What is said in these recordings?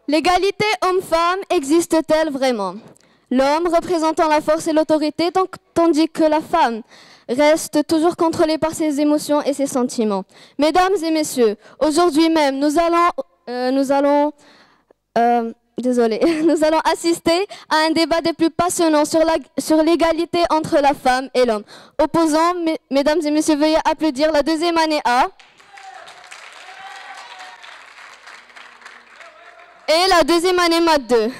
L'égalité homme-femme existe-t-elle vraiment? L'homme représentant la force et l'autorité, tandis que la femme reste toujours contrôlée par ses émotions et ses sentiments. Mesdames et messieurs, aujourd'hui même, nous allons nous allons assister à un débat des plus passionnants sur l'égalité entre la femme et l'homme. Opposants, mesdames et messieurs, veuillez applaudir la deuxième année A et la deuxième année Math 2.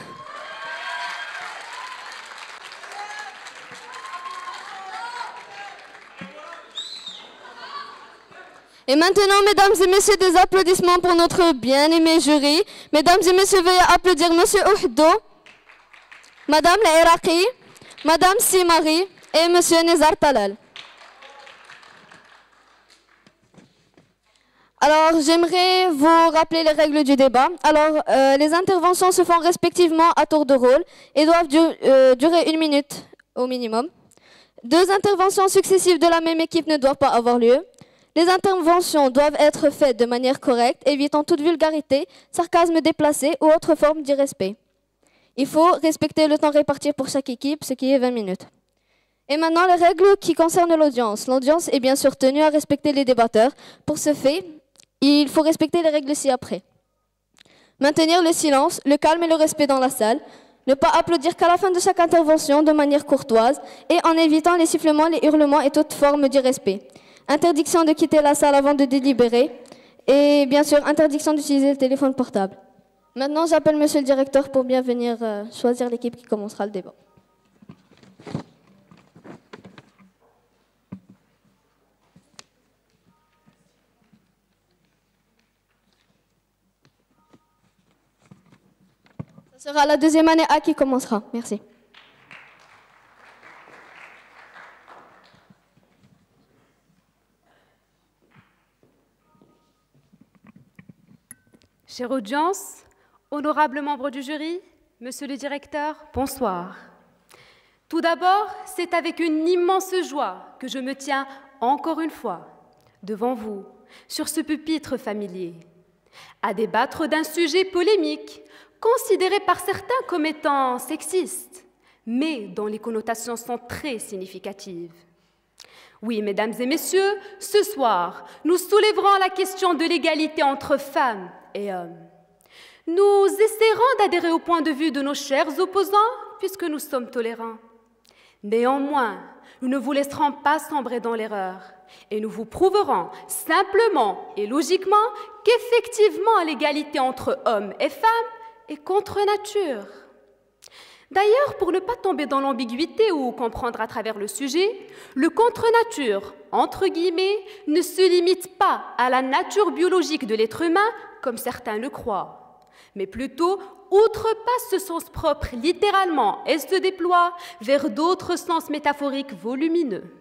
Et maintenant, mesdames et messieurs, des applaudissements pour notre bien-aimé jury. Mesdames et messieurs, veuillez applaudir Monsieur Ouhdo, Madame Lairaqi, Madame Simari et Monsieur Nizar Talal. Alors, j'aimerais vous rappeler les règles du débat. Alors, les interventions se font respectivement à tour de rôle et doivent durer 1 minute au minimum. 2 interventions successives de la même équipe ne doivent pas avoir lieu. Les interventions doivent être faites de manière correcte, évitant toute vulgarité, sarcasme déplacé ou autre forme d'irrespect. Il faut respecter le temps réparti pour chaque équipe, ce qui est 20 minutes. Et maintenant, les règles qui concernent l'audience. L'audience est bien sûr tenue à respecter les débatteurs. Pour ce fait, il faut respecter les règles ci-après. Maintenir le silence, le calme et le respect dans la salle. Ne pas applaudir qu'à la fin de chaque intervention de manière courtoise et en évitant les sifflements, les hurlements et toute forme d'irrespect. Interdiction de quitter la salle avant de délibérer et bien sûr interdiction d'utiliser le téléphone portable. Maintenant, j'appelle monsieur le directeur pour bien venir choisir l'équipe qui commencera le débat. Ce sera la deuxième année A qui commencera. Merci. Chère audience, honorables membres du jury, monsieur le directeur, bonsoir. Tout d'abord, c'est avec une immense joie que je me tiens encore une fois devant vous, sur ce pupitre familier, à débattre d'un sujet polémique, considéré par certains comme étant sexiste, mais dont les connotations sont très significatives. Oui, mesdames et messieurs, ce soir, nous soulèverons la question de l'égalité entre femmes et hommes. Nous essaierons d'adhérer au point de vue de nos chers opposants, puisque nous sommes tolérants. Néanmoins, nous ne vous laisserons pas sombrer dans l'erreur, et nous vous prouverons simplement et logiquement qu'effectivement l'égalité entre hommes et femmes est contre nature. D'ailleurs, pour ne pas tomber dans l'ambiguïté ou comprendre à travers le sujet, le contre-nature, entre guillemets, ne se limite pas à la nature biologique de l'être humain, comme certains le croient, mais plutôt outrepasse ce sens propre littéralement et se déploie vers d'autres sens métaphoriques volumineux.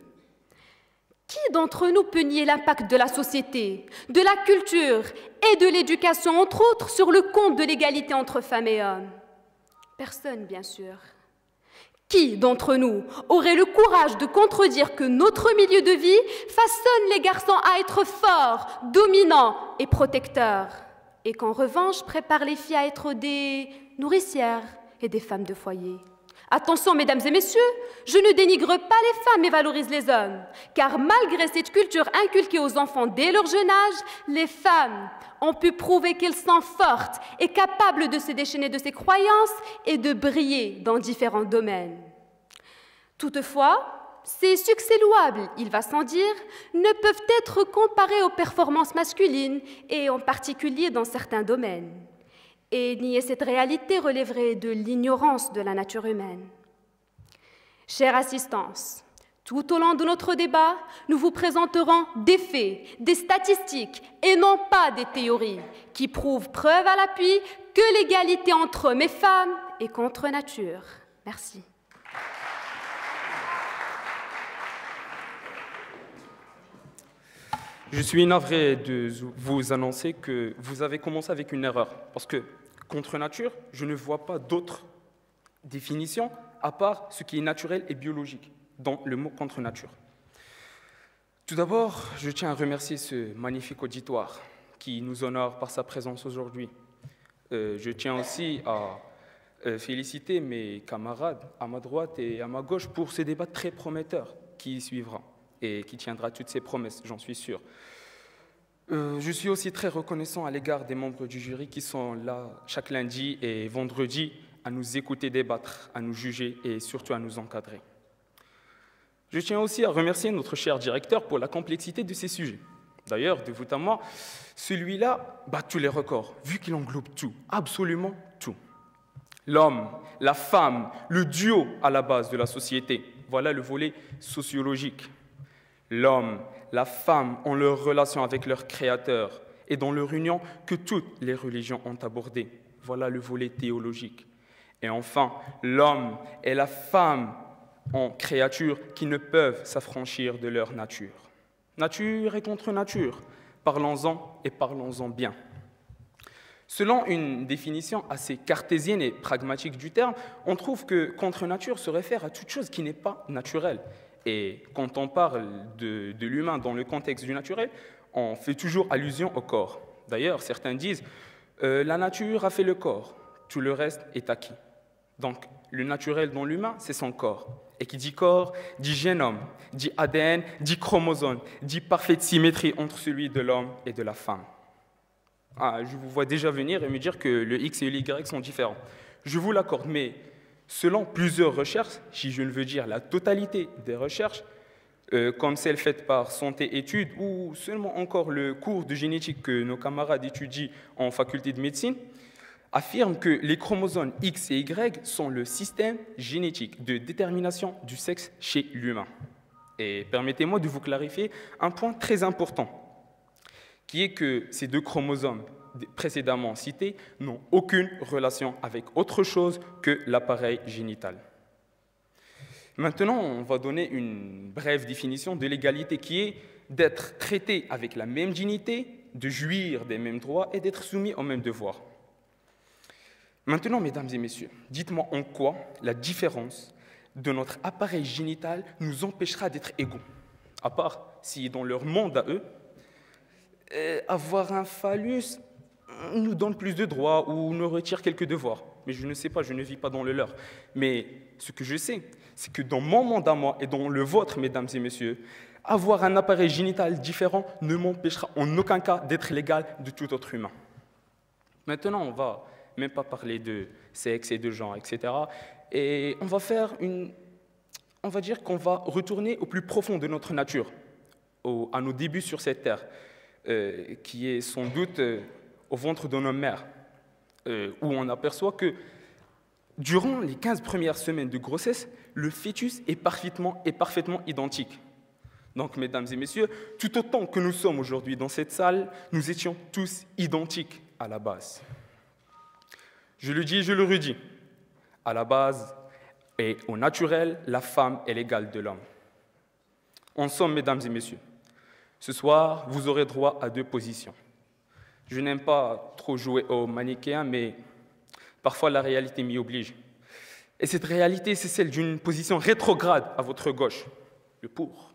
Qui d'entre nous peut nier l'impact de la société, de la culture et de l'éducation, entre autres, sur le compte de l'égalité entre femmes et hommes? Personne, bien sûr. Qui d'entre nous aurait le courage de contredire que notre milieu de vie façonne les garçons à être forts, dominants et protecteurs, et qu'en revanche prépare les filles à être des nourricières et des femmes de foyer? Attention, mesdames et messieurs, je ne dénigre pas les femmes et valorise les hommes, car malgré cette culture inculquée aux enfants dès leur jeune âge, les femmes ont pu prouver qu'elles sont fortes et capables de se déchaîner de ces croyances et de briller dans différents domaines. Toutefois, ces succès louables, il va sans dire, ne peuvent être comparés aux performances masculines et en particulier dans certains domaines. Et nier cette réalité relèverait de l'ignorance de la nature humaine. Chère assistance, tout au long de notre débat, nous vous présenterons des faits, des statistiques et non pas des théories qui prouvent preuve à l'appui que l'égalité entre hommes et femmes est contre nature. Merci. Je suis navré de vous annoncer que vous avez commencé avec une erreur, parce que contre nature, je ne vois pas d'autre définition à part ce qui est naturel et biologique dans le mot contre nature. Tout d'abord, je tiens à remercier ce magnifique auditoire qui nous honore par sa présence aujourd'hui. Je tiens aussi à féliciter mes camarades à ma droite et à ma gauche pour ce débat très prometteur qui suivra et qui tiendra toutes ses promesses, j'en suis sûr. Je suis aussi très reconnaissant à l'égard des membres du jury qui sont là chaque lundi et vendredi à nous écouter débattre, à nous juger et surtout à nous encadrer. Je tiens aussi à remercier notre cher directeur pour la complexité de ces sujets. D'ailleurs, de vous à moi, celui-là bat tous les records, vu qu'il englobe tout, absolument tout. L'homme, la femme, le duo à la base de la société, voilà le volet sociologique. L'homme, la femme ont leur relation avec leur créateur et dans leur union que toutes les religions ont abordé. Voilà le volet théologique. Et enfin, l'homme et la femme ont créatures qui ne peuvent s'affranchir de leur nature. Nature et contre nature, parlons-en et parlons-en bien. Selon une définition assez cartésienne et pragmatique du terme, on trouve que contre nature se réfère à toute chose qui n'est pas naturelle. Et quand on parle de l'humain dans le contexte du naturel, on fait toujours allusion au corps. D'ailleurs, certains disent la nature a fait le corps, tout le reste est acquis. Donc, le naturel dans l'humain, c'est son corps. Et qui dit corps, dit génome, dit ADN, dit chromosome, dit parfaite symétrie entre celui de l'homme et de la femme. Ah, je vous vois déjà venir et me dire que le X et le Y sont différents. Je vous l'accorde, mais selon plusieurs recherches, si je ne veux dire la totalité des recherches, comme celles faites par Santé Études ou seulement encore le cours de génétique que nos camarades étudient en faculté de médecine, affirment que les chromosomes X et Y sont le système génétique de détermination du sexe chez l'humain. Et permettez-moi de vous clarifier un point très important, qui est que ces deux chromosomes précédemment cités n'ont aucune relation avec autre chose que l'appareil génital. Maintenant, on va donner une brève définition de l'égalité qui est d'être traité avec la même dignité, de jouir des mêmes droits et d'être soumis aux mêmes devoirs. Maintenant, mesdames et messieurs, dites-moi en quoi la différence de notre appareil génital nous empêchera d'être égaux, à part si dans leur monde à eux, avoir un phallus nous donne plus de droits ou nous retire quelques devoirs. Mais je ne sais pas, je ne vis pas dans le leur. Mais ce que je sais, c'est que dans mon monde à moi et dans le vôtre, mesdames et messieurs, avoir un appareil génital différent ne m'empêchera en aucun cas d'être l'égal de tout autre humain. Maintenant, on va même pas parler de sexe et de genre, etc. Et on va dire qu'on va retourner au plus profond de notre nature, à nos débuts sur cette terre, qui est sans doute au ventre de nos mères, où on aperçoit que durant les 15 premières semaines de grossesse, le fœtus est parfaitement identique. Donc, mesdames et messieurs, tout autant que nous sommes aujourd'hui dans cette salle, nous étions tous identiques à la base. Je le dis et je le redis, à la base et au naturel, la femme est l'égale de l'homme. En somme, mesdames et messieurs, ce soir, vous aurez droit à 2 positions. Je n'aime pas trop jouer au manichéen, mais parfois la réalité m'y oblige. Et cette réalité, c'est celle d'une position rétrograde à votre gauche, le pour.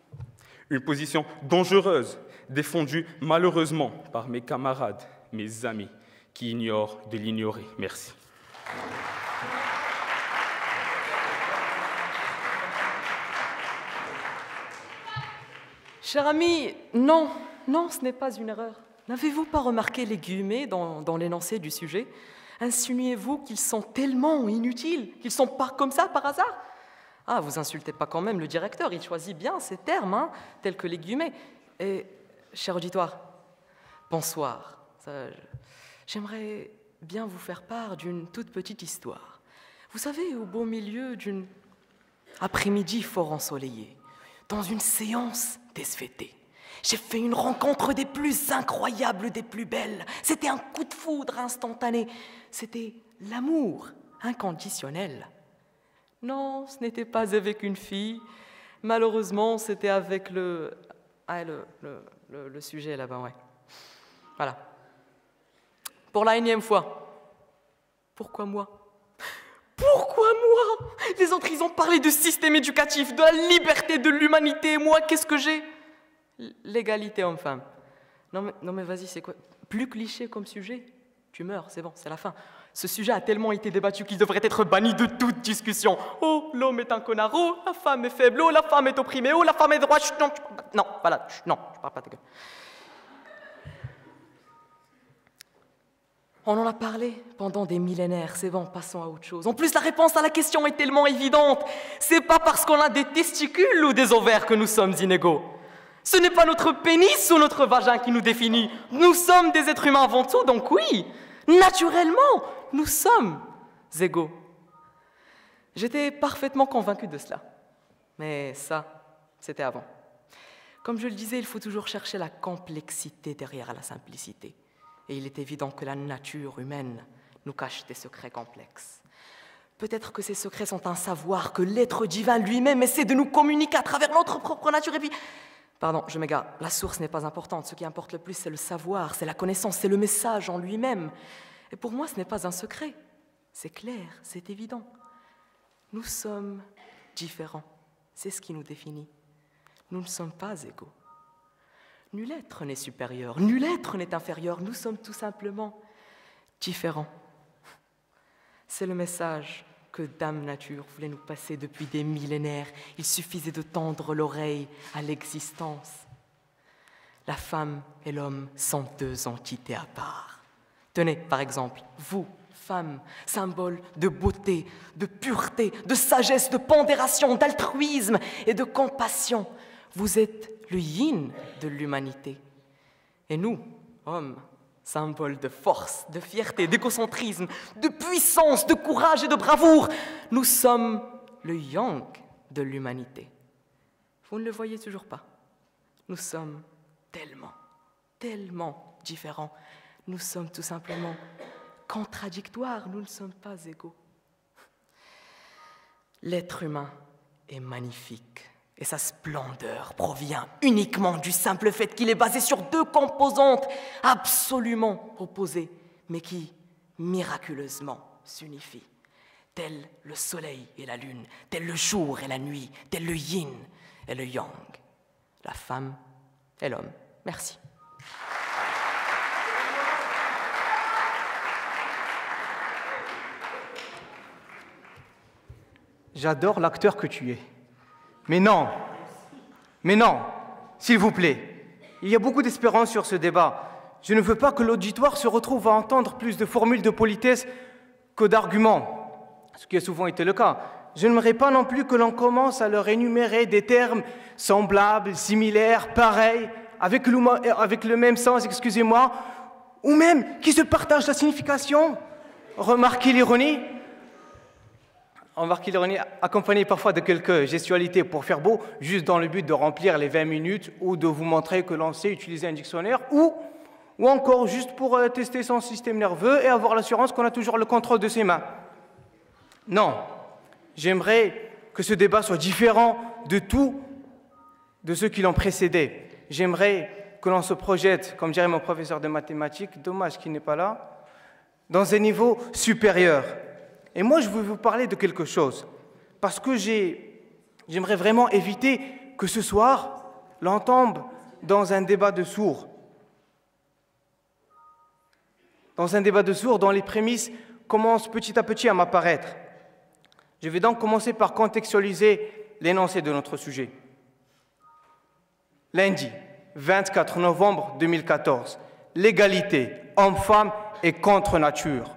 Une position dangereuse, défendue malheureusement par mes camarades, mes amis, qui ignorent de l'ignorer. Merci. Cher ami, non, ce n'est pas une erreur. N'avez-vous pas remarqué les guillemets dans l'énoncé du sujet? Insinuez-vous qu'ils sont tellement inutiles, qu'ils sont pas comme ça par hasard? Ah, vous insultez pas quand même le directeur, il choisit bien ces termes, tels que les guillemets. Et, cher auditoire, bonsoir. J'aimerais bien vous faire part d'une toute petite histoire. Vous savez, au beau milieu d'une après-midi fort ensoleillée, dans une séance défêtée, j'ai fait une rencontre des plus incroyables, des plus belles. C'était un coup de foudre instantané. C'était l'amour inconditionnel. Non, ce n'était pas avec une fille. Malheureusement, c'était avec le sujet là-bas, ouais. Voilà. Pour la 1e fois. Pourquoi moi? Pourquoi moi? Les autres, ils ont parlé de système éducatif, de la liberté, de l'humanité. Et moi, qu'est-ce que j'ai? L'égalité homme-femme. Non mais vas-y, c'est quoi? Plus cliché comme sujet? Tu meurs, c'est bon, c'est la fin. Ce sujet a tellement été débattu qu'il devrait être banni de toute discussion. Oh, l'homme est un connard. Oh, la femme est faible. Oh, la femme est opprimée. Oh, la femme est droite. Chut, non, non, voilà. Chut, non, je parle pas de gueule. On en a parlé pendant des millénaires, c'est bon, passons à autre chose. En plus, la réponse à la question est tellement évidente. C'est pas parce qu'on a des testicules ou des ovaires que nous sommes inégaux. Ce n'est pas notre pénis ou notre vagin qui nous définit. Nous sommes des êtres humains avant tout, donc oui, naturellement, nous sommes égaux. J'étais parfaitement convaincu de cela. Mais ça, c'était avant. Comme je le disais, il faut toujours chercher la complexité derrière la simplicité. Et il est évident que la nature humaine nous cache des secrets complexes. Peut-être que ces secrets sont un savoir que l'être divin lui-même essaie de nous communiquer à travers notre propre nature. Et puis, pardon, je m'égare, la source n'est pas importante. Ce qui importe le plus, c'est le savoir, c'est la connaissance, c'est le message en lui-même. Et pour moi, ce n'est pas un secret. C'est clair, c'est évident. Nous sommes différents. C'est ce qui nous définit. Nous ne sommes pas égaux. Nul être n'est supérieur, nul être n'est inférieur, nous sommes tout simplement différents. C'est le message que Dame Nature voulait nous passer depuis des millénaires. Il suffisait de tendre l'oreille à l'existence. La femme et l'homme sont deux entités à part. Tenez, par exemple, vous, femme, symbole de beauté, de pureté, de sagesse, de pondération, d'altruisme et de compassion, vous êtes le yin de l'humanité. Et nous, hommes, symbole de force, de fierté, d'égocentrisme, de puissance, de courage et de bravoure, nous sommes le yang de l'humanité. Vous ne le voyez toujours pas. Nous sommes tellement, tellement différents. Nous sommes tout simplement contradictoires, nous ne sommes pas égaux. L'être humain est magnifique. Et sa splendeur provient uniquement du simple fait qu'il est basé sur deux composantes absolument opposées, mais qui, miraculeusement, s'unifient. Tel le soleil et la lune, tel le jour et la nuit, tel le yin et le yang, la femme et l'homme. Merci. J'adore l'acteur que tu es. Mais non, s'il vous plaît, il y a beaucoup d'espérance sur ce débat. Je ne veux pas que l'auditoire se retrouve à entendre plus de formules de politesse que d'arguments, ce qui a souvent été le cas. Je n'aimerais pas non plus que l'on commence à leur énumérer des termes semblables, similaires, pareils, avec le même sens, excusez-moi, ou même qui se partagent la signification. Remarquez l'ironie. Remarquez l'ironie, accompagnée parfois de quelques gestualités pour faire beau, juste dans le but de remplir les 20 minutes ou de vous montrer que l'on sait utiliser un dictionnaire, ou encore juste pour tester son système nerveux et avoir l'assurance qu'on a toujours le contrôle de ses mains. Non, j'aimerais que ce débat soit différent de tout de ceux qui l'ont précédé. J'aimerais que l'on se projette, comme dirait mon professeur de mathématiques, dommage qu'il n'est pas là, dans un niveau supérieur. Et moi, je veux vous parler de quelque chose, parce que j'aimerais vraiment éviter que ce soir, l'on tombe dans un débat de sourds. Dans un débat de sourds dont les prémices commencent petit à petit à m'apparaître. Je vais donc commencer par contextualiser l'énoncé de notre sujet. Lundi, 24 novembre 2014, l'égalité homme-femme est contre nature,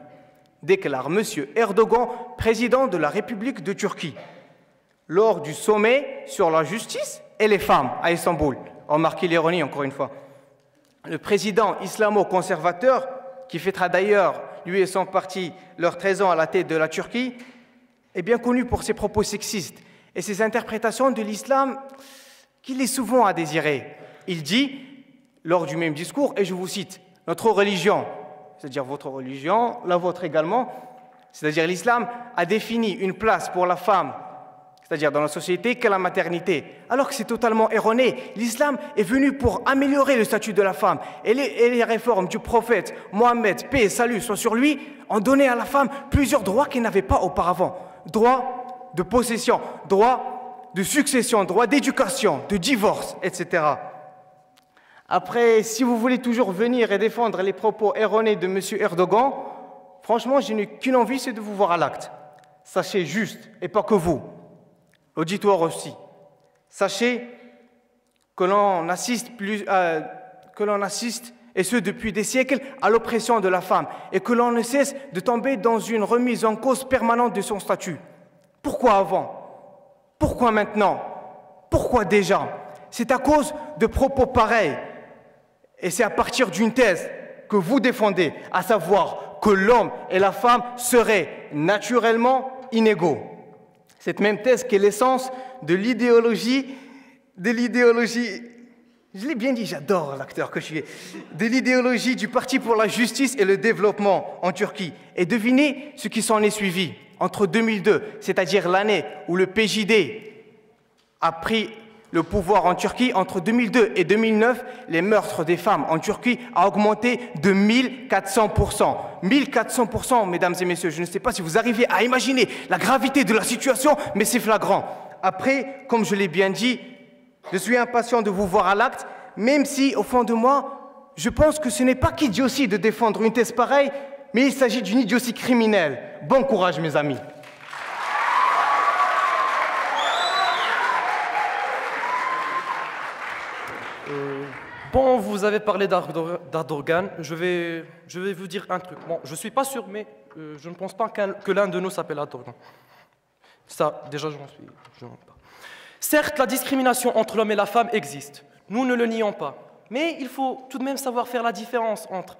déclare M. Erdogan, président de la République de Turquie, lors du sommet sur la justice et les femmes à Istanbul. Remarquez l'ironie encore une fois. Le président islamo-conservateur, qui fêtera d'ailleurs, lui et son parti, leurs 13 ans à la tête de la Turquie, est bien connu pour ses propos sexistes et ses interprétations de l'islam qui laissent souvent à désirer. Il dit, lors du même discours, et je vous cite, « Notre religion, c'est-à-dire votre religion, la vôtre également, c'est-à-dire l'islam, a défini une place pour la femme, c'est-à-dire dans la société, qu'est la maternité. Alors que c'est totalement erroné. L'islam est venu pour améliorer le statut de la femme. Et les réformes du prophète Mohammed, paix et salut soient sur lui, ont donné à la femme plusieurs droits qu'elle n'avait pas auparavant. Droit de possession, droit de succession, droit d'éducation, de divorce, etc. Après, si vous voulez toujours venir et défendre les propos erronés de M. Erdogan, franchement, je n'ai qu'une envie, c'est de vous voir à l'acte. Sachez juste, et pas que vous, l'auditoire aussi, sachez que l'on assiste, et ce depuis des siècles, à l'oppression de la femme, et que l'on ne cesse de tomber dans une remise en cause permanente de son statut. Pourquoi avant? Pourquoi maintenant? Pourquoi déjà? C'est à cause de propos pareils. Et c'est à partir d'une thèse que vous défendez, à savoir que l'homme et la femme seraient naturellement inégaux. Cette même thèse qui est l'essence de l'idéologie, je l'ai bien dit, j'adore l'acteur que je suis, de l'idéologie du Parti pour la justice et le développement en Turquie. Et devinez ce qui s'en est suivi. Entre 2002, c'est-à-dire l'année où le PJD a pris le pouvoir en Turquie, entre 2002 et 2009, les meurtres des femmes en Turquie ont augmenté de 1400%. 1400%, mesdames et messieurs, je ne sais pas si vous arrivez à imaginer la gravité de la situation, mais c'est flagrant. Après, comme je l'ai bien dit, je suis impatient de vous voir à l'acte, même si, au fond de moi, je pense que ce n'est pas qu'idiotie de défendre une thèse pareille, mais il s'agit d'une idiotie criminelle. Bon courage, mes amis. Bon, vous avez parlé d'Erdogan, je vais vous dire un truc. Bon, je ne suis pas sûr, mais je ne pense pas que l'un de nous s'appelle Erdogan. Ça, déjà, je n'en pas. Certes, la discrimination entre l'homme et la femme existe. Nous ne le nions pas. Mais il faut tout de même savoir faire la différence entre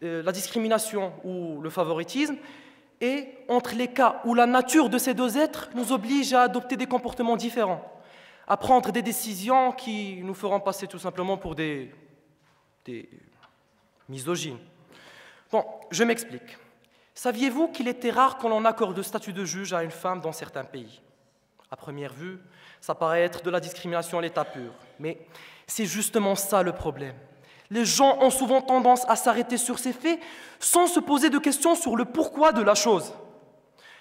la discrimination ou le favoritisme et entre les cas où la nature de ces deux êtres nous oblige à adopter des comportements différents, à prendre des décisions qui nous feront passer tout simplement pour des misogynes. Bon, je m'explique. Saviez-vous qu'il était rare qu'on en accorde le statut de juge à une femme dans certains pays? À première vue, ça paraît être de la discrimination à l'état pur. Mais c'est justement ça le problème. Les gens ont souvent tendance à s'arrêter sur ces faits sans se poser de questions sur le pourquoi de la chose.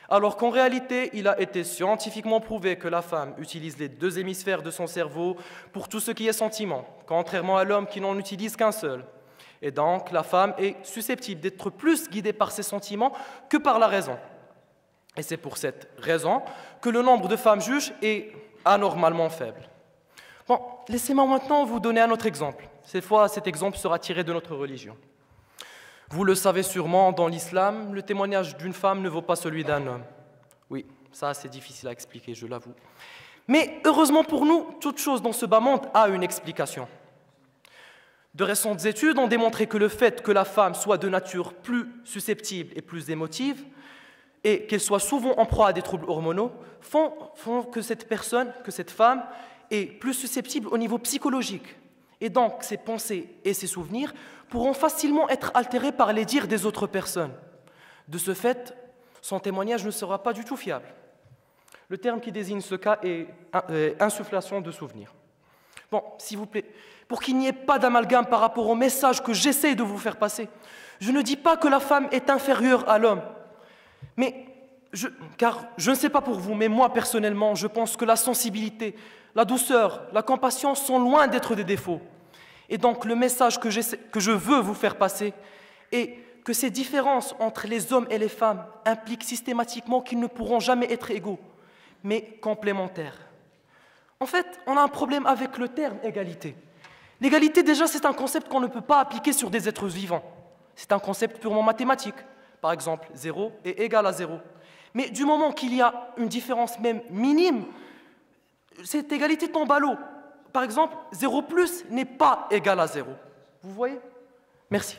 Alors qu'en réalité, il a été scientifiquement prouvé que la femme utilise les deux hémisphères de son cerveau pour tout ce qui est sentiment, contrairement à l'homme qui n'en utilise qu'un seul. Et donc, la femme est susceptible d'être plus guidée par ses sentiments que par la raison. Et c'est pour cette raison que le nombre de femmes juges est anormalement faible. Bon, laissez-moi maintenant vous donner un autre exemple. Cette fois, cet exemple sera tiré de notre religion. Vous le savez sûrement, dans l'islam, le témoignage d'une femme ne vaut pas celui d'un homme. Oui, ça c'est difficile à expliquer, je l'avoue. Mais heureusement pour nous, toute chose dans ce bas monde a une explication. De récentes études ont démontré que le fait que la femme soit de nature plus susceptible et plus émotive, et qu'elle soit souvent en proie à des troubles hormonaux, font que cette personne, que cette femme, est plus susceptible au niveau psychologique. Et donc, ses pensées et ses souvenirs pourront facilement être altérés par les dires des autres personnes. De ce fait, son témoignage ne sera pas du tout fiable. Le terme qui désigne ce cas est insufflation de souvenirs. Bon, s'il vous plaît, pour qu'il n'y ait pas d'amalgame par rapport au message que j'essaie de vous faire passer, je ne dis pas que la femme est inférieure à l'homme. Car je ne sais pas pour vous, mais moi personnellement, je pense que la sensibilité, la douceur, la compassion sont loin d'être des défauts. Et donc le message que je veux vous faire passer est que ces différences entre les hommes et les femmes impliquent systématiquement qu'ils ne pourront jamais être égaux, mais complémentaires. En fait, on a un problème avec le terme égalité. L'égalité, déjà, c'est un concept qu'on ne peut pas appliquer sur des êtres vivants. C'est un concept purement mathématique. Par exemple, 0 est égal à 0. Mais du moment qu'il y a une différence même minime, cette égalité tombe à l'eau. Par exemple, 0 plus n'est pas égal à 0. Vous voyez? Merci.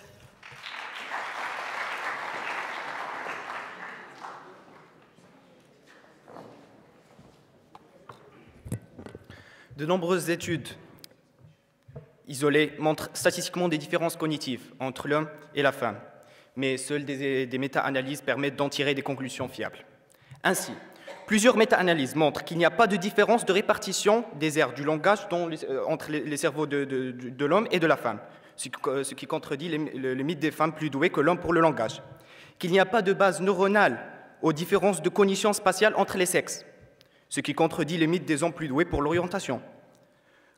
De nombreuses études isolées montrent statistiquement des différences cognitives entre l'homme et la femme, mais seules des méta-analyses permettent d'en tirer des conclusions fiables. Ainsi, plusieurs méta-analyses montrent qu'il n'y a pas de différence de répartition des aires du langage entre les cerveaux de l'homme et de la femme, ce qui contredit le mythe des femmes plus douées que l'homme pour le langage. Qu'il n'y a pas de base neuronale aux différences de cognition spatiale entre les sexes, ce qui contredit le mythe des hommes plus doués pour l'orientation.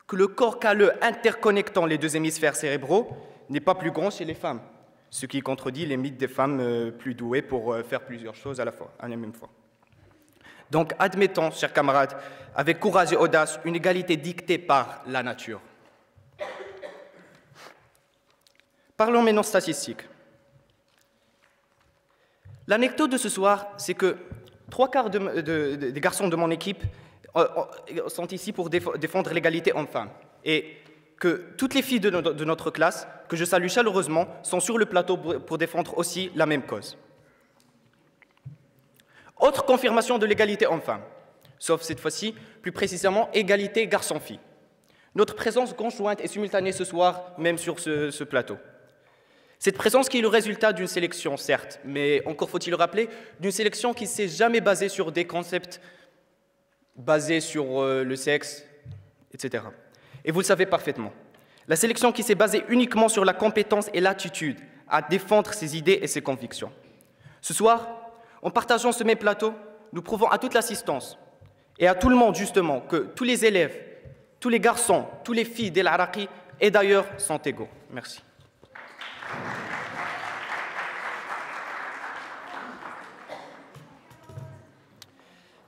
que le corps calleux interconnectant les deux hémisphères cérébraux n'est pas plus grand chez les femmes, ce qui contredit les mythes des femmes plus douées pour faire plusieurs choses à la même fois. Donc, admettons, chers camarades, avec courage et audace, une égalité dictée par la nature. Parlons maintenant statistiques. L'anecdote de ce soir, c'est que 3/4 des garçons de mon équipe sont ici pour défendre l'égalité homme-femme. Et que toutes les filles de notre classe, que je salue chaleureusement, sont sur le plateau pour défendre aussi la même cause. Autre confirmation de l'égalité homme-femme, sauf cette fois-ci, plus précisément, égalité garçon-fille. Notre présence conjointe et simultanée ce soir, même sur ce plateau. Cette présence qui est le résultat d'une sélection, certes, mais encore faut-il le rappeler, d'une sélection qui ne s'est jamais basée sur des concepts basés sur le sexe, etc. Et vous le savez parfaitement. La sélection qui s'est basée uniquement sur la compétence et l'attitude à défendre ses idées et ses convictions. Ce soir, en partageant ce même plateau, nous prouvons à toute l'assistance et à tout le monde, justement, que tous les élèves, tous les garçons, toutes les filles d'El Araqi et d'ailleurs sont égaux. Merci.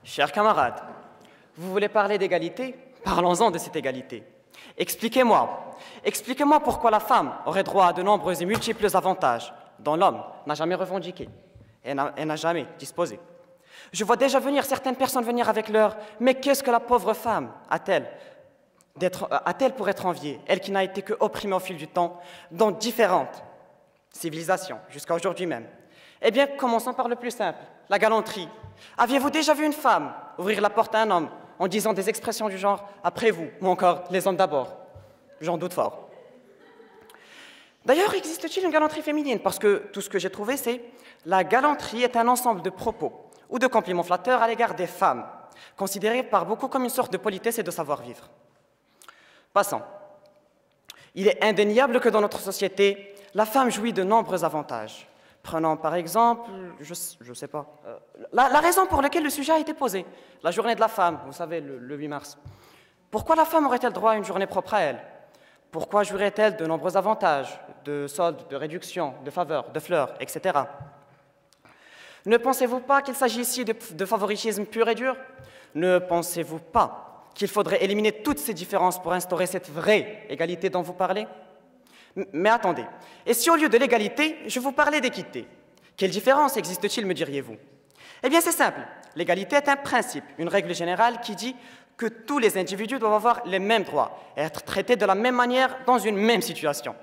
Chers camarades, vous voulez parler d'égalité? Parlons-en de cette égalité. Expliquez-moi pourquoi la femme aurait droit à de nombreux et multiples avantages dont l'homme n'a jamais revendiqué et n'a jamais disposé. Je vois déjà venir certaines personnes venir avec leur « mais qu'est-ce que la pauvre femme a-t-elle pour être enviée, elle qui n'a été que opprimée au fil du temps dans différentes civilisations, jusqu'à aujourd'hui même ?» Eh bien, commençons par le plus simple, la galanterie. Aviez-vous déjà vu une femme ouvrir la porte à un homme en disant des expressions du genre « après vous » ou encore « les hommes d'abord » J'en doute fort. D'ailleurs, existe-t-il une galanterie féminine? Parce que tout ce que j'ai trouvé, c'est « la galanterie est un ensemble de propos ou de compliments flatteurs à l'égard des femmes, considérés par beaucoup comme une sorte de politesse et de savoir-vivre. » Passons. Il est indéniable que dans notre société, la femme jouit de nombreux avantages. Prenons par exemple, je ne sais pas, la raison pour laquelle le sujet a été posé, la journée de la femme, vous savez, le 8 mars. Pourquoi la femme aurait-elle droit à une journée propre à elle? Pourquoi jouirait-elle de nombreux avantages, de soldes, de réductions, de faveurs, de fleurs, etc. Ne pensez-vous pas qu'il s'agit ici de favoritisme pur et dur? Ne pensez-vous pas qu'il faudrait éliminer toutes ces différences pour instaurer cette vraie égalité dont vous parlez? Mais attendez, et si au lieu de l'égalité, je vous parlais d'équité? Quelle différence existe-t-il, me diriez-vous? Eh bien c'est simple, l'égalité est un principe, une règle générale qui dit que tous les individus doivent avoir les mêmes droits et être traités de la même manière dans une même situation.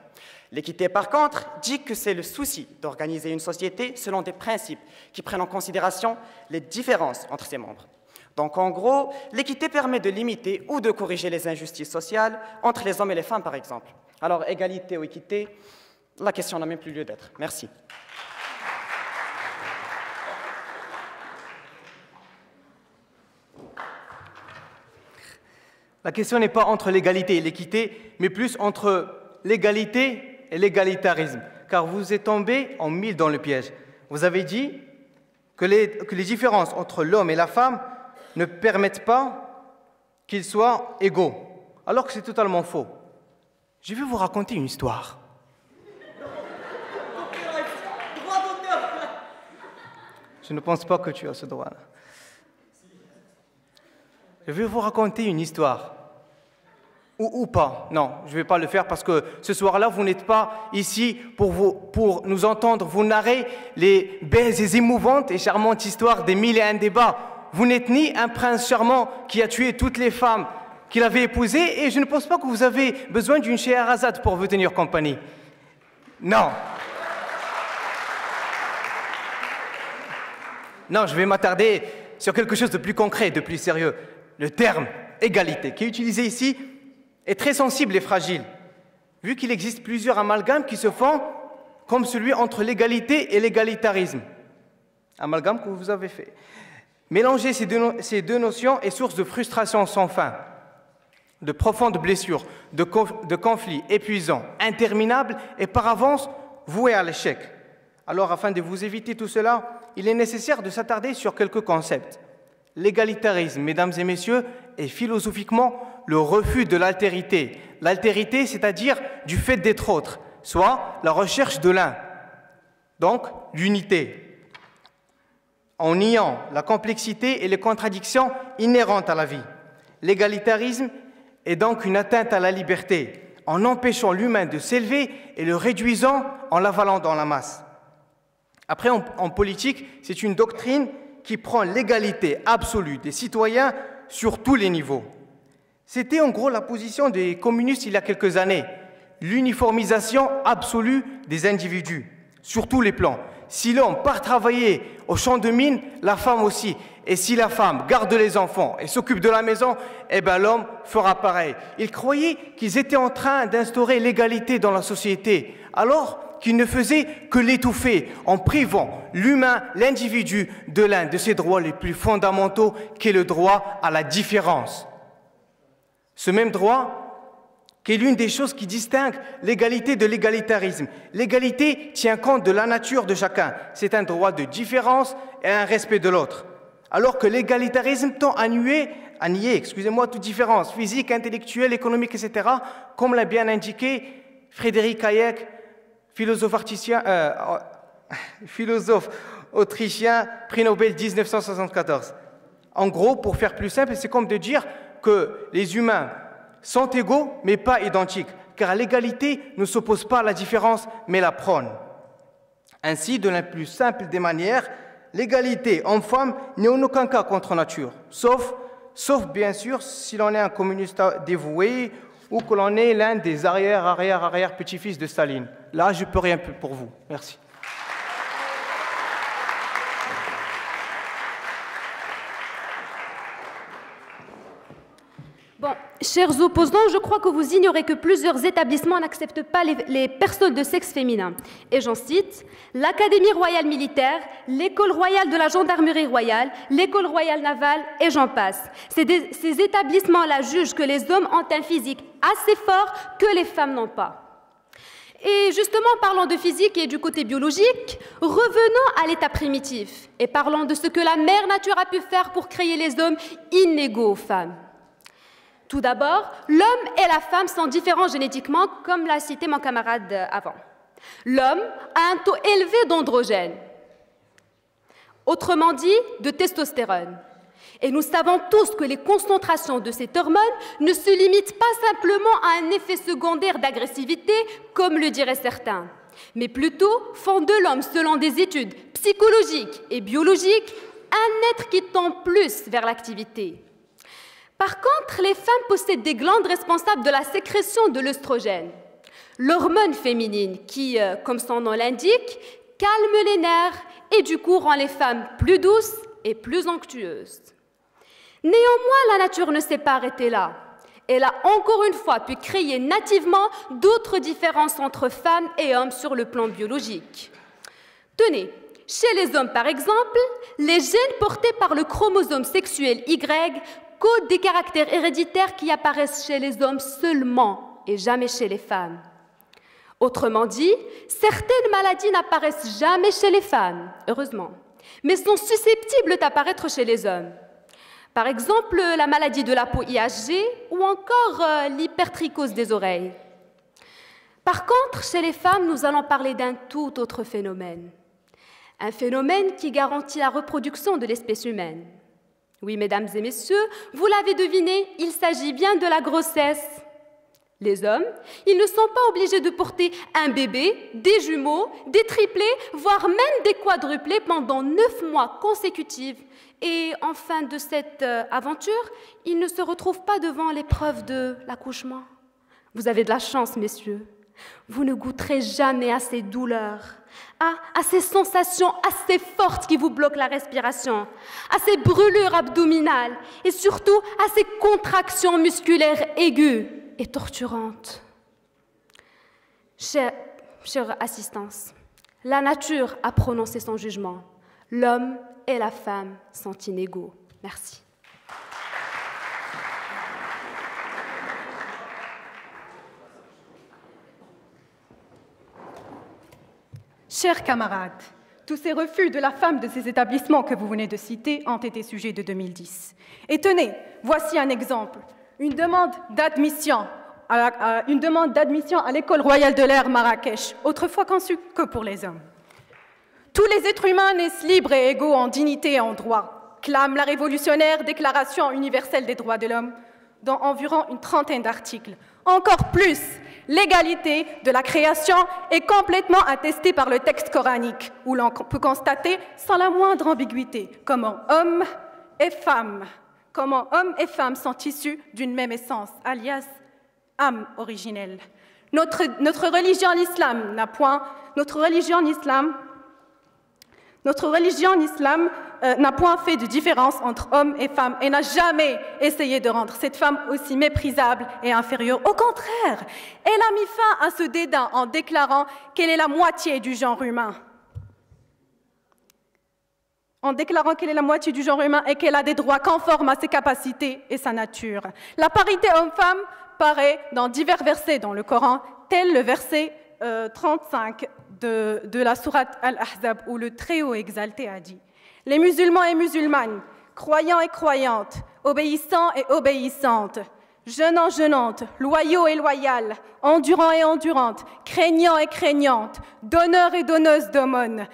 L'équité, par contre, dit que c'est le souci d'organiser une société selon des principes qui prennent en considération les différences entre ses membres. Donc en gros, l'équité permet de limiter ou de corriger les injustices sociales entre les hommes et les femmes, par exemple. Alors, égalité ou équité, la question n'a même plus lieu d'être. Merci. La question n'est pas entre l'égalité et l'équité, mais plus entre l'égalité et l'égalitarisme, car vous êtes tombé en mille dans le piège. Vous avez dit que les différences entre l'homme et la femme ne permettent pas qu'ils soient égaux, alors que c'est totalement faux. Je vais vous raconter une histoire. Je ne pense pas que tu as ce droit-là. Je vais vous raconter une histoire. Ou pas. Non, je ne vais pas le faire parce que ce soir-là, vous n'êtes pas ici pour nous entendre vous narrer les belles et émouvantes et charmantes histoires des 1001 débats. Vous n'êtes ni un prince charmant qui a tué toutes les femmes qu'il avait épousées, et je ne pense pas que vous avez besoin d'une Scheherazade pour vous tenir compagnie. Non. Non, je vais m'attarder sur quelque chose de plus concret, de plus sérieux. Le terme égalité, qui est utilisé ici, est très sensible et fragile, vu qu'il existe plusieurs amalgames qui se font comme celui entre l'égalité et l'égalitarisme. Amalgame que vous avez fait. Mélanger ces deux notions est source de frustration sans fin, de profondes blessures, de conflits épuisants, interminables et par avance voués à l'échec. Alors, afin de vous éviter tout cela, il est nécessaire de s'attarder sur quelques concepts. L'égalitarisme, mesdames et messieurs, est philosophiquement le refus de l'altérité. L'altérité, c'est-à-dire du fait d'être autre, soit la recherche de l'un, donc l'unité, en niant la complexité et les contradictions inhérentes à la vie. L'égalitarisme est donc une atteinte à la liberté, en empêchant l'humain de s'élever et le réduisant en l'avalant dans la masse. Après, en politique, c'est une doctrine qui prend l'égalité absolue des citoyens sur tous les niveaux. C'était en gros la position des communistes il y a quelques années, l'uniformisation absolue des individus, sur tous les plans. Si l'homme part travailler au champ de mine, la femme aussi. Et si la femme garde les enfants et s'occupe de la maison, eh ben l'homme fera pareil. Ils croyaient qu'ils étaient en train d'instaurer l'égalité dans la société, alors qu'ils ne faisaient que l'étouffer en privant l'humain, l'individu, de l'un de ses droits les plus fondamentaux, qui est le droit à la différence. Ce même droit qui est l'une des choses qui distinguent l'égalité de l'égalitarisme. L'égalité tient compte de la nature de chacun. C'est un droit de différence et un respect de l'autre. Alors que l'égalitarisme tend à nier toute différence physique, intellectuelle, économique, etc., comme l'a bien indiqué Frédéric Hayek, philosophe autrichien, prix Nobel 1974. En gros, pour faire plus simple, c'est comme de dire que les humains sont égaux, mais pas identiques, car l'égalité ne s'oppose pas à la différence, mais la prône. Ainsi, de la plus simple des manières, l'égalité homme-femme n'est en aucun cas contre nature, sauf bien sûr si l'on est un communiste dévoué ou que l'on est l'un des arrière-petits-fils de Staline. Là, je ne peux rien pour vous. Merci. Bon, chers opposants, je crois que vous ignorez que plusieurs établissements n'acceptent pas les personnes de sexe féminin. Et j'en cite, l'Académie royale militaire, l'École royale de la gendarmerie royale, l'École royale navale, et j'en passe. Ces établissements-là jugent que les hommes ont un physique assez fort que les femmes n'ont pas. Et justement, parlant de physique et du côté biologique, revenons à l'état primitif et parlons de ce que la mère nature a pu faire pour créer les hommes inégaux aux femmes. Tout d'abord, l'homme et la femme sont différents génétiquement, comme l'a cité mon camarade avant. L'homme a un taux élevé d'androgène, autrement dit de testostérone. Et nous savons tous que les concentrations de cette hormone ne se limitent pas simplement à un effet secondaire d'agressivité, comme le diraient certains, mais plutôt font de l'homme, selon des études psychologiques et biologiques, un être qui tend plus vers l'activité. Par contre, les femmes possèdent des glandes responsables de la sécrétion de l'œstrogène, l'hormone féminine qui, comme son nom l'indique, calme les nerfs et du coup rend les femmes plus douces et plus onctueuses. Néanmoins, la nature ne s'est pas arrêtée là. Elle a encore une fois pu créer nativement d'autres différences entre femmes et hommes sur le plan biologique. Tenez, chez les hommes par exemple, les gènes portés par le chromosome sexuel Y codent des caractères héréditaires qui apparaissent chez les hommes seulement et jamais chez les femmes. Autrement dit, certaines maladies n'apparaissent jamais chez les femmes, heureusement, mais sont susceptibles d'apparaître chez les hommes. Par exemple, la maladie de la peau IHG ou encore l'hypertrichose des oreilles. Par contre, chez les femmes, nous allons parler d'un tout autre phénomène. Un phénomène qui garantit la reproduction de l'espèce humaine. Oui, mesdames et messieurs, vous l'avez deviné, il s'agit bien de la grossesse. Les hommes, ils ne sont pas obligés de porter un bébé, des jumeaux, des triplés, voire même des quadruplés pendant 9 mois consécutifs. Et en fin de cette aventure, ils ne se retrouvent pas devant l'épreuve de l'accouchement. Vous avez de la chance, messieurs. Vous ne goûterez jamais à ces douleurs, à ces sensations assez fortes qui vous bloquent la respiration, à ces brûlures abdominales et surtout à ces contractions musculaires aiguës et torturantes. Chère assistance, la nature a prononcé son jugement. L'homme et la femme sont inégaux. Merci. Chers camarades, tous ces refus de la femme de ces établissements que vous venez de citer ont été sujets de 2010. Et tenez, voici un exemple. une demande d'admission à l'école royale de l'air Marrakech, autrefois conçue que pour les hommes. Tous les êtres humains naissent libres et égaux en dignité et en droit, clame la révolutionnaire Déclaration universelle des droits de l'homme, dans environ une trentaine d'articles. Encore plus, l'égalité de la création est complètement attestée par le texte coranique, où l'on peut constater sans la moindre ambiguïté comment hommes et femmes sont issus d'une même essence, alias âme originelle. Notre religion, l'islam, n'a point fait de différence entre hommes et femmes et n'a jamais essayé de rendre cette femme aussi méprisable et inférieure. Au contraire, elle a mis fin à ce dédain en déclarant qu'elle est la moitié du genre humain. Et qu'elle a des droits conformes à ses capacités et sa nature. La parité homme-femme paraît dans divers versets dans le Coran, tel le verset 35 de la sourate Al-Ahzab, où le Très-Haut exalté a dit « Les musulmans et musulmanes, croyants et croyantes, obéissants et obéissantes, jeûnants, jeûnantes, loyaux et loyales, endurants et endurantes, craignants et craignantes, donneurs et donneuses d'aumônes,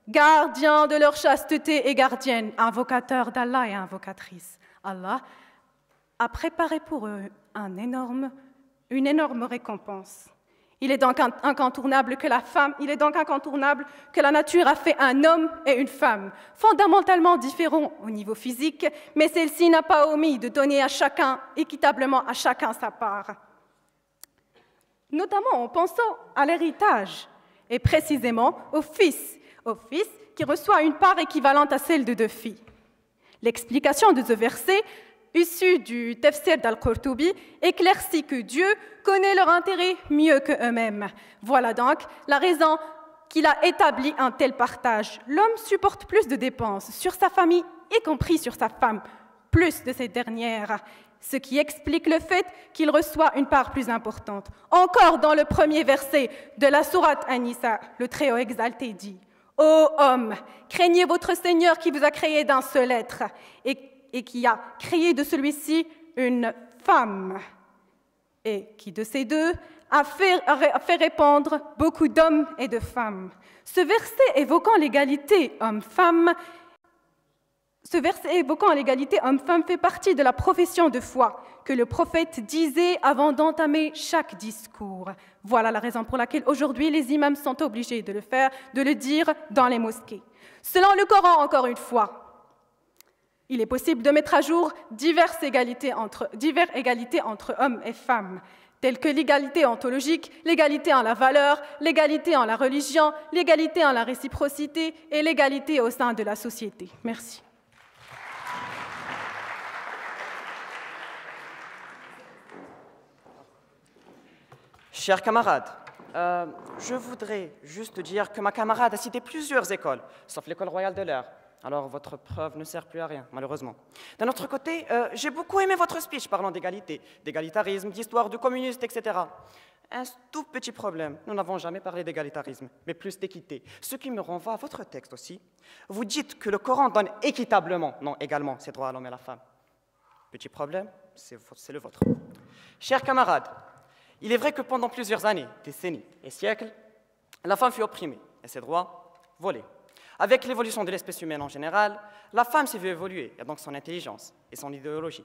gardiens de leur chasteté et gardiennes, invocateurs d'Allah et invocatrices. Allah a préparé pour eux une énorme récompense. Il est donc incontournable que la nature a fait un homme et une femme, fondamentalement différents au niveau physique, mais celle-ci n'a pas omis de donner à chacun, équitablement à chacun sa part. Notamment en pensant à l'héritage, et précisément au fils qui reçoit une part équivalente à celle de deux filles. L'explication de ce verset, issu du Tafsir d'Al-Qurtubi, éclaircit que Dieu connaît leur intérêt mieux qu'eux-mêmes. Voilà donc la raison qu'il a établi un tel partage. L'homme supporte plus de dépenses sur sa famille, y compris sur sa femme, plus de cette dernière, ce qui explique le fait qu'il reçoit une part plus importante. Encore dans le premier verset de la sourate An-Nisa, le Très-Haut exalté dit « Ô homme, craignez votre Seigneur qui vous a créé d'un seul être et qui a créé de celui-ci une femme, et qui de ces deux a fait répandre beaucoup d'hommes et de femmes. » Ce verset évoquant l'égalité homme-femme fait partie de la profession de foi que le prophète disait avant d'entamer chaque discours. Voilà la raison pour laquelle aujourd'hui les imams sont obligés de le dire dans les mosquées. Selon le Coran, encore une fois, il est possible de mettre à jour diverses égalités entre hommes et femmes, telles que l'égalité ontologique, l'égalité en la valeur, l'égalité en la religion, l'égalité en la réciprocité et l'égalité au sein de la société. Merci. Chers camarades, je voudrais juste dire que ma camarade a cité plusieurs écoles, sauf l'école royale de l'air. Alors votre preuve ne sert plus à rien, malheureusement. D'un autre côté, j'ai beaucoup aimé votre speech parlant d'égalité, d'égalitarisme, d'histoire du communiste, etc. Un tout petit problème, nous n'avons jamais parlé d'égalitarisme, mais plus d'équité. Ce qui me renvoie à votre texte aussi. Vous dites que le Coran donne équitablement, non également, ses droits à l'homme et à la femme. Petit problème, c'est le vôtre. Chers camarades, il est vrai que pendant plusieurs années, décennies et siècles, la femme fut opprimée et ses droits volés. Avec l'évolution de l'espèce humaine en général, la femme s'est vue évoluer, et donc son intelligence et son idéologie.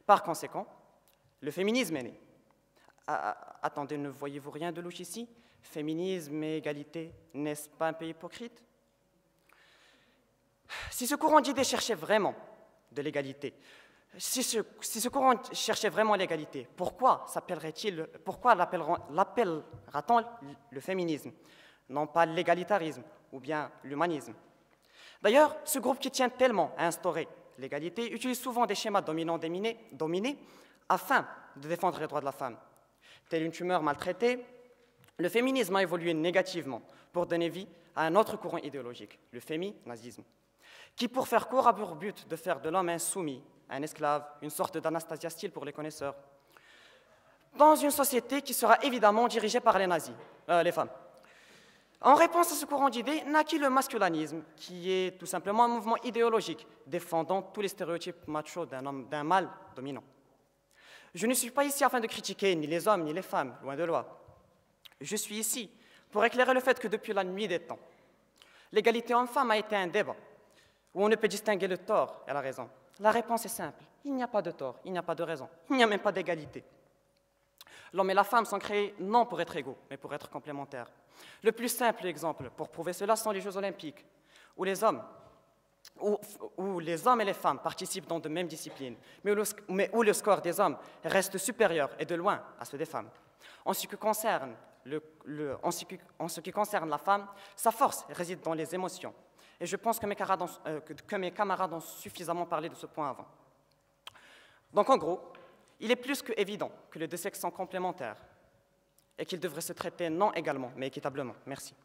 Par conséquent, le féminisme est né. Attendez, ne voyez-vous rien de louche ici? Féminisme et égalité, n'est-ce pas un peu hypocrite? Si ce courant d'idées cherchait vraiment de l'égalité, si ce courant cherchait vraiment l'égalité, pourquoi l'appellera-t-on le féminisme, non pas l'égalitarisme ou bien l'humanisme? D'ailleurs, ce groupe qui tient tellement à instaurer l'égalité utilise souvent des schémas dominés afin de défendre les droits de la femme. Telle une tumeur maltraitée, le féminisme a évolué négativement pour donner vie à un autre courant idéologique, le féminazisme, qui, pour faire court, a pour but de faire de l'homme un soumis, un esclave, une sorte d'Anastasia style pour les connaisseurs, dans une société qui sera évidemment dirigée par les femmes. En réponse à ce courant d'idées, naquit le masculinisme, qui est tout simplement un mouvement idéologique défendant tous les stéréotypes machos d'un mâle dominant. Je ne suis pas ici afin de critiquer ni les hommes ni les femmes, loin de là. Je suis ici pour éclairer le fait que depuis la nuit des temps, l'égalité homme-femme a été un débat où on ne peut distinguer le tort et la raison. La réponse est simple. Il n'y a pas de tort, il n'y a pas de raison, il n'y a même pas d'égalité. L'homme et la femme sont créés non pour être égaux, mais pour être complémentaires. Le plus simple exemple pour prouver cela sont les Jeux olympiques, où les hommes et les femmes participent dans de mêmes disciplines, mais où le score des hommes reste supérieur et de loin à ceux des femmes. En ce qui concerne la femme, sa force réside dans les émotions. Et je pense que mes camarades ont suffisamment parlé de ce point avant. Donc en gros, il est plus que évident que les deux sexes sont complémentaires et qu'ils devraient se traiter non également, mais équitablement. Merci.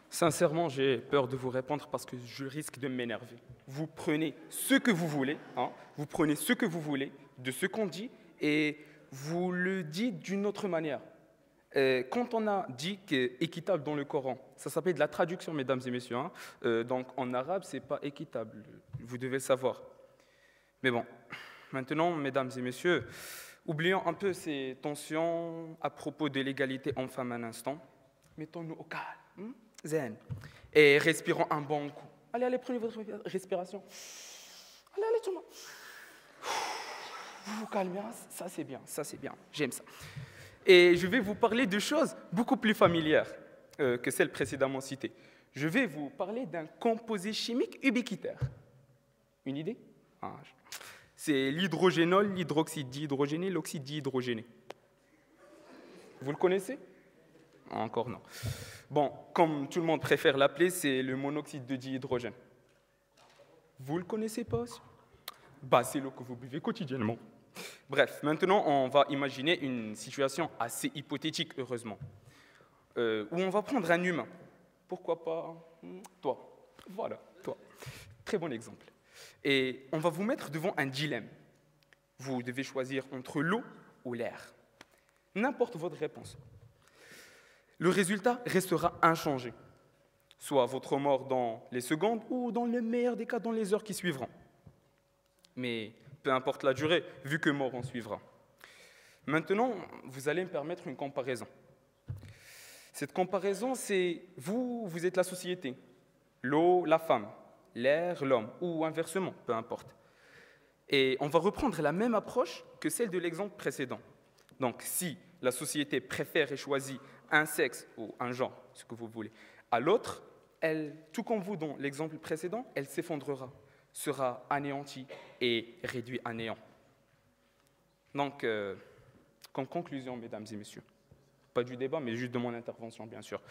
Sincèrement, j'ai peur de vous répondre parce que je risque de m'énerver. Vous prenez ce que vous voulez, vous prenez ce que vous voulez de ce qu'on dit et vous le dites d'une autre manière. Quand on a dit qu'équitable dans le Coran, ça s'appelle de la traduction, mesdames et messieurs. Donc en arabe, ce n'est pas équitable, vous devez le savoir. Mais bon, maintenant, mesdames et messieurs, oublions un peu ces tensions à propos de l'égalité homme-femme un instant. Mettons-nous au calme, zen, et respirons un bon coup. Allez, prenez votre respiration. Allez, tout le monde. Vous vous calmez, ça c'est bien, j'aime ça. Et je vais vous parler de choses beaucoup plus familières que celles précédemment citées. Je vais vous parler d'un composé chimique ubiquitaire. Une idée? C'est l'hydrogénol, l'hydroxyde dihydrogéné, l'oxyde dihydrogéné. Vous le connaissez? Encore non. Bon, comme tout le monde préfère l'appeler, c'est le monoxyde de dihydrogène. Vous le connaissez pas aussi? C'est l'eau que vous buvez quotidiennement. Bref, maintenant, on va imaginer une situation assez hypothétique, heureusement, où on va prendre un humain. Pourquoi pas toi? Voilà, toi. Très bon exemple. Et on va vous mettre devant un dilemme. Vous devez choisir entre l'eau ou l'air. N'importe votre réponse. Le résultat restera inchangé. Soit votre mort dans les secondes ou, dans le meilleur des cas, dans les heures qui suivront. Mais peu importe la durée, vu que mort en suivra. Maintenant, vous allez me permettre une comparaison. Cette comparaison, c'est vous êtes la société, l'eau, la femme, l'air, l'homme, ou inversement, peu importe. Et on va reprendre la même approche que celle de l'exemple précédent. Donc, si la société préfère et choisit un sexe ou un genre, ce que vous voulez, à l'autre, elle, tout comme vous dans l'exemple précédent, elle s'effondrera, sera anéanti et réduit à néant. Donc, comme conclusion, mesdames et messieurs, pas du débat, mais juste de mon intervention, bien sûr,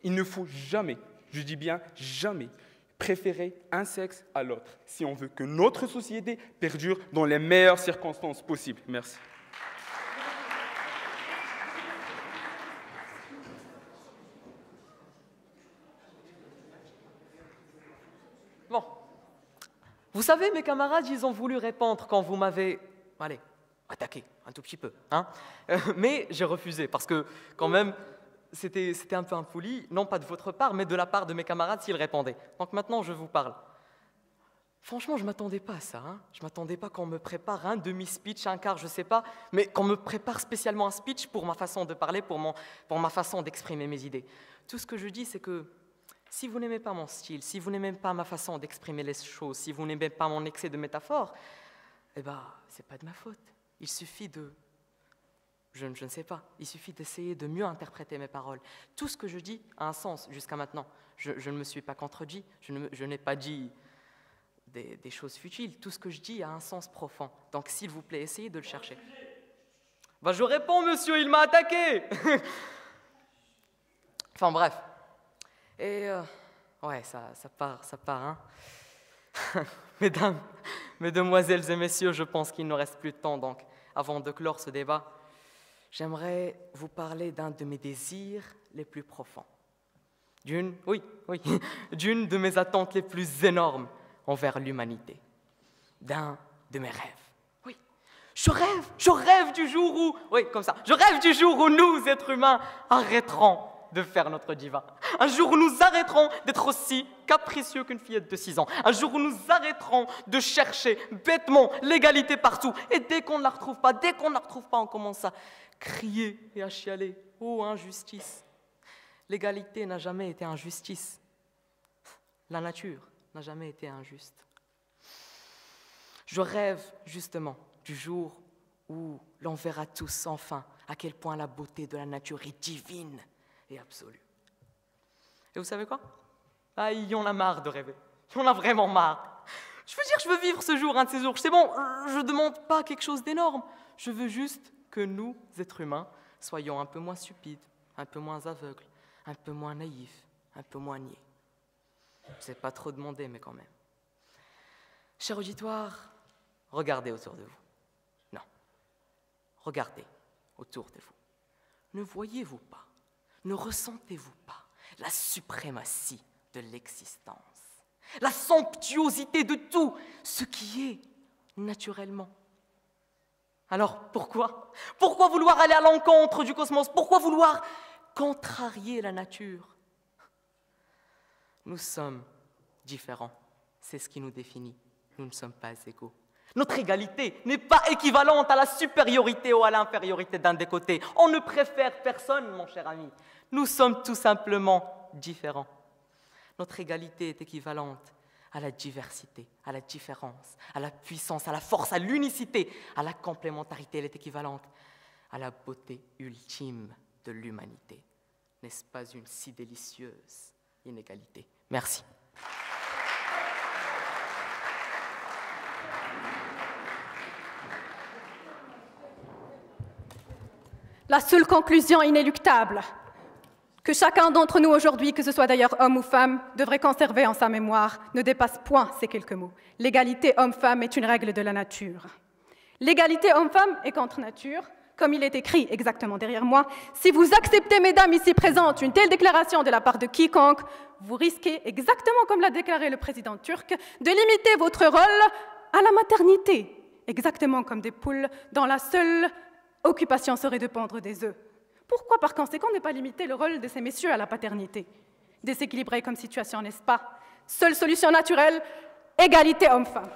il ne faut jamais, je dis bien jamais, préférer un sexe à l'autre si on veut que notre société perdure dans les meilleures circonstances possibles. Merci. Bon. Vous savez, mes camarades, ils ont voulu répondre quand vous m'avez, attaqué un tout petit peu. Mais j'ai refusé parce que, quand même, c'était un peu impoli, non pas de votre part, mais de la part de mes camarades s'ils répondaient. Donc maintenant, je vous parle. Franchement, je ne m'attendais pas à ça. Je ne m'attendais pas qu'on me prépare un demi-speech, un quart, je ne sais pas, mais qu'on me prépare spécialement un speech pour ma façon de parler, pour ma façon d'exprimer mes idées. Tout ce que je dis, c'est que si vous n'aimez pas mon style, si vous n'aimez pas ma façon d'exprimer les choses, si vous n'aimez pas mon excès de métaphores, ce n'est pas de ma faute. Il suffit de... Je ne sais pas. Il suffit d'essayer de mieux interpréter mes paroles. Tout ce que je dis a un sens jusqu'à maintenant. Je ne me suis pas contredit. Je n'ai pas dit des choses futiles. Tout ce que je dis a un sens profond. Donc, s'il vous plaît, essayez de le chercher. Je réponds, monsieur, il m'a attaqué. Enfin, bref. Et, ça part, Mesdames, mesdemoiselles et messieurs, je pense qu'il ne reste plus de temps, donc, avant de clore ce débat, j'aimerais vous parler d'un de mes désirs les plus profonds. D'une de mes attentes les plus énormes envers l'humanité. D'un de mes rêves. Oui, je rêve du jour où... Oui, comme ça. Je rêve du jour où nous, êtres humains, arrêterons de faire notre diva. Un jour où nous arrêterons d'être aussi capricieux qu'une fillette de 6 ans. Un jour où nous arrêterons de chercher bêtement l'égalité partout. Et dès qu'on ne la retrouve pas, on commence à crier et à chialer. Oh, injustice! L'égalité n'a jamais été injustice. La nature n'a jamais été injuste. Je rêve justement du jour où l'on verra tous enfin à quel point la beauté de la nature est divine et absolue. Et vous savez quoi? Ah, il y en a marre de rêver. Il y en a vraiment marre. Je veux vivre ce jour, un de ces jours. C'est bon, je ne demande pas quelque chose d'énorme. Je veux juste que nous, êtres humains, soyons un peu moins stupides, un peu moins aveugles, un peu moins naïfs, un peu moins niais. C'est pas trop demandé, mais quand même. Cher auditoire, regardez autour de vous. Non, regardez autour de vous. Ne voyez-vous pas, ne ressentez-vous pas la suprématie de l'existence, la somptuosité de tout ce qui est naturellement? Alors pourquoi? Pourquoi vouloir aller à l'encontre du cosmos? Pourquoi vouloir contrarier la nature? Nous sommes différents, c'est ce qui nous définit. Nous ne sommes pas égaux. Notre égalité n'est pas équivalente à la supériorité ou à l'infériorité d'un des côtés. On ne préfère personne, mon cher ami. Nous sommes tout simplement différents. Notre égalité est équivalente à la diversité, à la différence, à la puissance, à la force, à l'unicité, à la complémentarité. Elle est équivalente à la beauté ultime de l'humanité. N'est-ce pas une si délicieuse inégalité? Merci. La seule conclusion inéluctable que chacun d'entre nous aujourd'hui, que ce soit d'ailleurs homme ou femme, devrait conserver en sa mémoire ne dépasse point ces quelques mots. L'égalité homme-femme est une règle de la nature. L'égalité homme-femme est contre nature, comme il est écrit exactement derrière moi. Si vous acceptez, mesdames ici présentes, une telle déclaration de la part de quiconque, vous risquez, exactement comme l'a déclaré le président turc, de limiter votre rôle à la maternité, exactement comme des poules dont la seule occupation serait de pondre des œufs. Pourquoi, par conséquent, ne pas limiter le rôle de ces messieurs à la paternité? Déséquilibré comme situation, n'est-ce pas? Seule solution naturelle, égalité homme-femme.